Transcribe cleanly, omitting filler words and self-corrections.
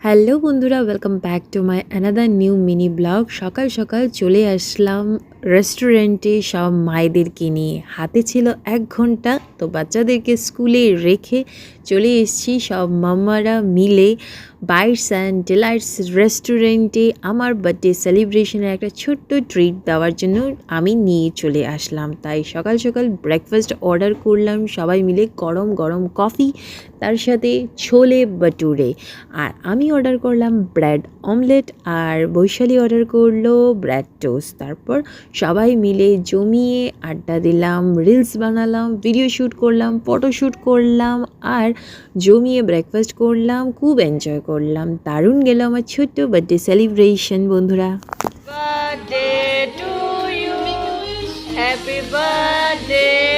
Hello বন্ধুরা, welcome back to my another new mini blog. সকাল সকাল চলে আসলাম রেস্টুরেন্টে সব মায়েদেরকে নিয়ে। হাতে ছিল 1 ঘন্টা, তো বাচ্চাদেরকে স্কুলে রেখে চলে এসেছি সব মাম্মারা মিলে বাইটস অ্যান্ড ডিলাইটস রেস্টুরেন্টে আমার বার্থডে সেলিব্রেশনের একটা ছোট্ট ট্রিট দেওয়ার জন্য আমি নিয়ে চলে আসলাম। তাই সকাল সকাল ব্রেকফাস্ট অর্ডার করলাম সবাই মিলে, গরম গরম কফি, তার সাথে ছোলে ভটুরে। আর আমি অর্ডার করলাম ব্রেড অমলেট, আর বৈশালী অর্ডার করলো ব্রেড টোস্ট। তারপর সবাই মিলে জমিয়ে আড্ডা দিলাম, রিলস বানালাম, ভিডিও শ্যুট করলাম, ফটোশ্যুট করলাম, আর জমিয়ে ব্রেকফাস্ট করলাম, খুব এনজয় করলাম। দারুণ গেল আমার ছোট্ট বার্থডে সেলিব্রেশন বন্ধুরা। Birthday to you. Happy birthday